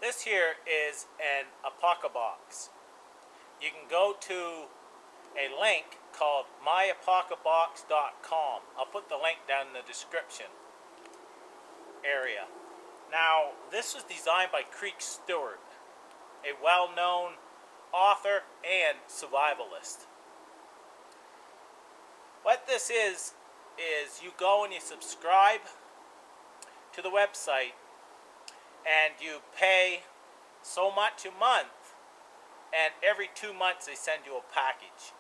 This here is an Apocabox. You can go to a link called myapocabox.com. I'll put the link down in the description area. Now, this was designed by Creek Stewart, a well-known author and survivalist. What this is you go and you subscribe to the website and you pay so much a month, and every 2 months they send you a package.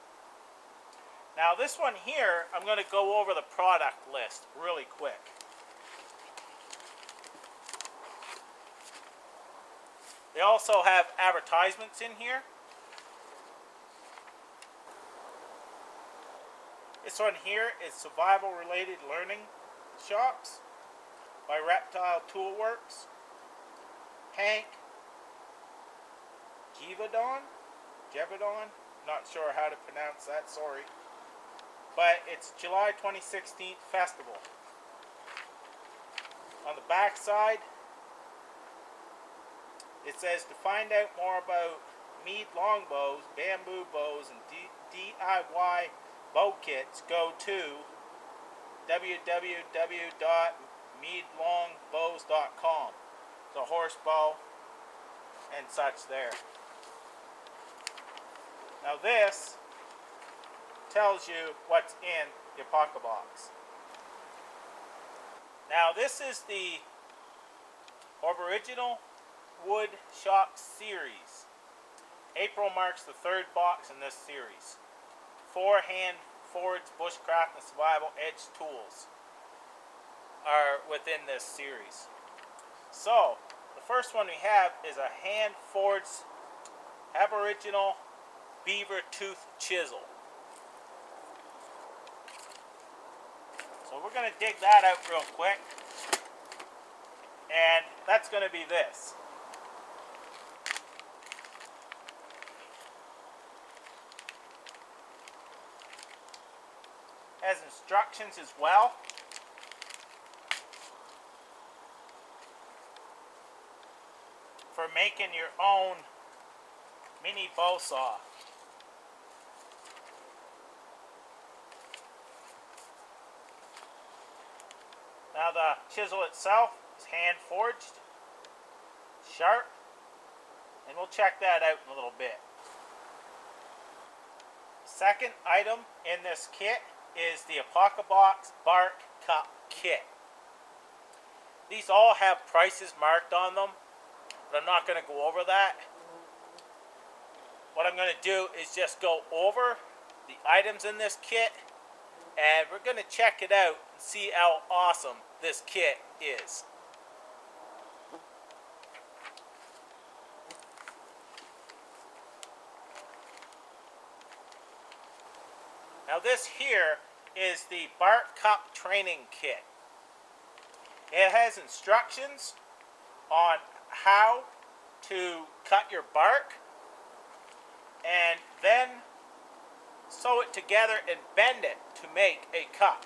Now this one here, I'm going to go over the product list really quick. They also have advertisements in here. This one here is Survival Related Learning Shops by Reptile Toolworks. Hank Jevedon, not sure how to pronounce that, sorry. But it's July 2016 festival. On the back side, it says to find out more about Mead longbows, bamboo bows, and DIY bow kits, go to www.meadlongbows.com. The horse bow and such there. Now this tells you what's in the Apocabox. Now this is the original wood shop series. April marks the third box in this series. 4 hand forged bushcraft and survival edge tools are within this series. So the first one we have is a hand forged Aboriginal beaver tooth chisel. So we're going to dig that out real quick, and that's going to be this. Has instructions as well. For making your own mini bow saw. Now the chisel itself is hand forged, sharp, and we'll check that out in a little bit. Second item in this kit is the Apocabox Bark Cup Kit. These all have prices marked on them, but I'm not going to go over that. What I'm going to do is just go over the items in this kit, and we're going to check it out and see how awesome this kit is. Now this here is the Bark Cup Training Kit. It has instructions on how to cut your bark and then sew it together and bend it to make a cup.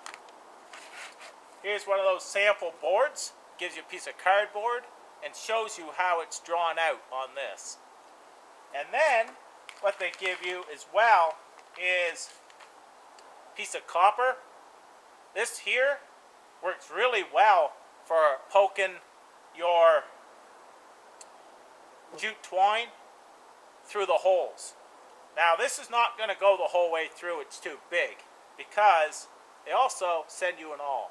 Here's one of those sample boards. Gives you a piece of cardboard and shows you how it's drawn out on this. And then what they give you as well is a piece of copper. This here works really well for poking your jute twine through the holes. Now this is not going to go the whole way through, it's too big, because they also send you an awl.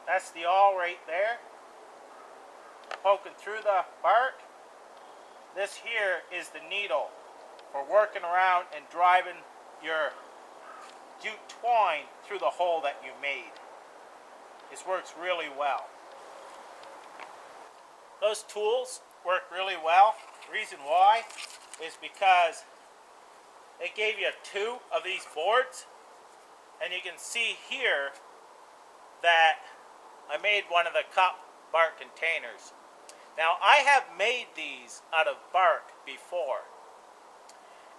That's the awl right there, poking through the bark. This here is the needle for working around and driving your jute twine through the hole that you made. This works really well. Those tools work really well. The reason why is because they gave you 2 of these boards, and you can see here that I made one of the cup bark containers. Now I have made these out of bark before,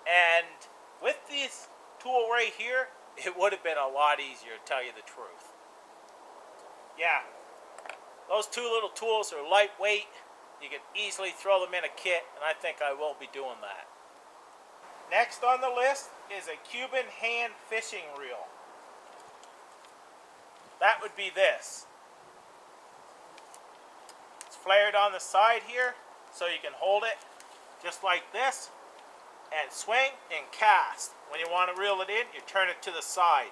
and with this tool right here, it would have been a lot easier, to tell you the truth. Yeah, Those two little tools are lightweight. You can easily throw them in a kit, and I think I will be doing that. Next on the list is a Cuban hand fishing reel. That would be this. It's flared on the side here, so you can hold it just like this, and swing and cast. When you want to reel it in, you turn it to the side.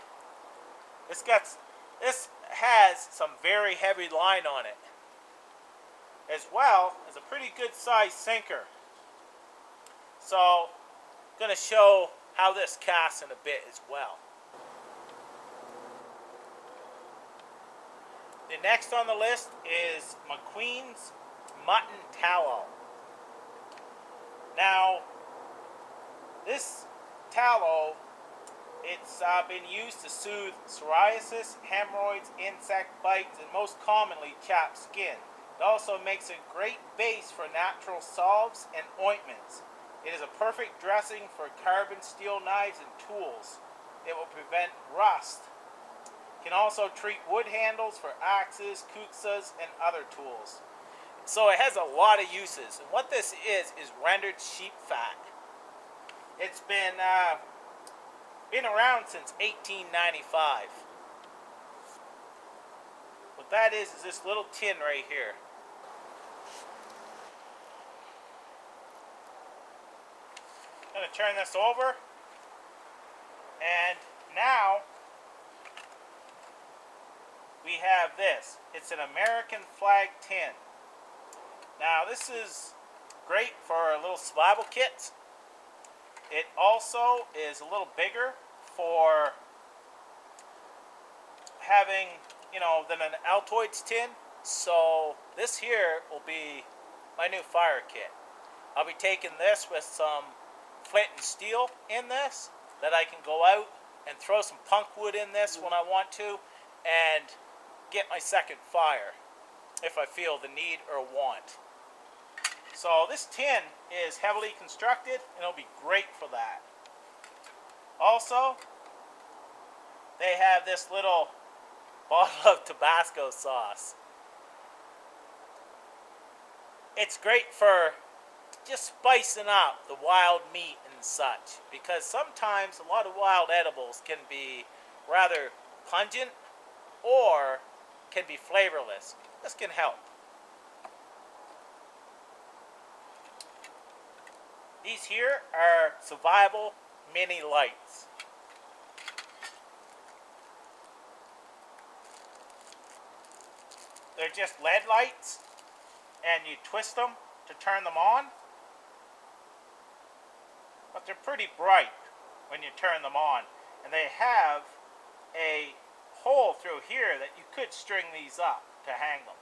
This has some very heavy line on it, as well as a pretty good sized sinker. So I'm going to show how this casts in a bit as well. The next on the list is McQueen's Mutton Tallow. Now, this tallow, it's been used to soothe psoriasis, hemorrhoids, insect bites, and most commonly chapped skin. It also makes a great base for natural salves and ointments. It is a perfect dressing for carbon steel knives and tools. It will prevent rust. It can also treat wood handles for axes, kuksas, and other tools. So it has a lot of uses. And what this is rendered sheep fat. It's been around since 1895. What that is this little tin right here. I'm going to turn this over, and now we have this. It's an American flag tin. Now this is great for little survival kits. It also is a little bigger for having, than an Altoids tin. So this here will be my new fire kit. I'll be taking this with some flint and steel in this, that I can go out and throw some punk wood in this when I want to, and get my second fire if I feel the need or want. So this tin is heavily constructed, and it'll be great for that. Also, they have this little bottle of Tabasco sauce. It's great for just spicing up the wild meat and such, because sometimes a lot of wild edibles can be rather pungent or can be flavorless. This can help. These here are survival mini lights. They're just LED lights, and you twist them to turn them on. But they're pretty bright when you turn them on. And they have a hole through here that you could string these up to hang them.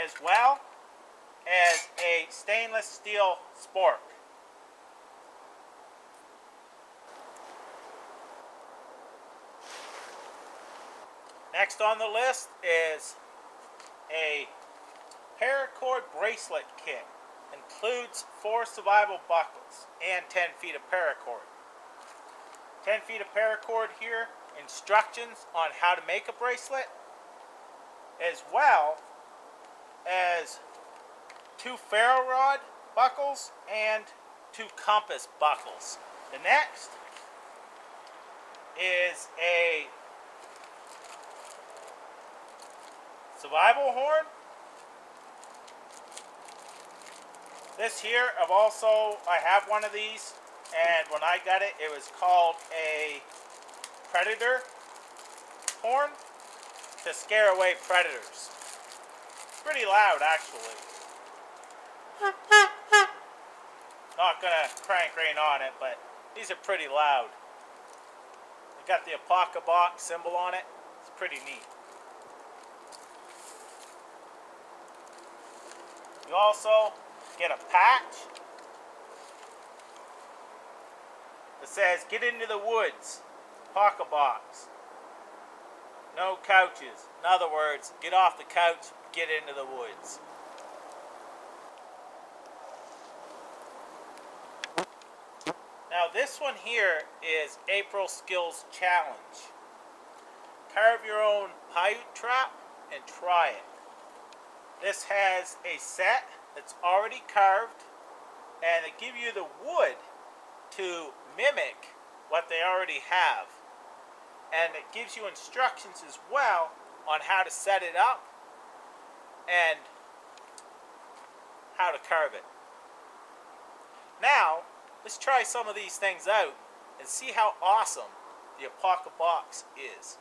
As well as a stainless steel spork. Next on the list is a paracord bracelet kit. Includes 4 survival buckles and 10 feet of paracord. 10 feet of paracord here, instructions on how to make a bracelet, as well as 2 ferro rod buckles and 2 compass buckles. The next is a survival horn. This here, I have one of these, and when I got it, it was called a predator horn to scare away predators. Pretty loud, actually. Not gonna crank rain on it, but these are pretty loud. They got the Apocabox symbol on it. It's pretty neat. You also get a patch that says, "Get into the woods, Apocabox. No couches." In other words, get off the couch, get into the woods. this one here is April Skills Challenge. Carve your own Paiute trap and try it. This has a set that's already carved, and they give you the wood to mimic what they already have. And it gives you instructions as well on how to set it up and how to carve it. Now, let's try some of these things out and see how awesome the Apocabox is.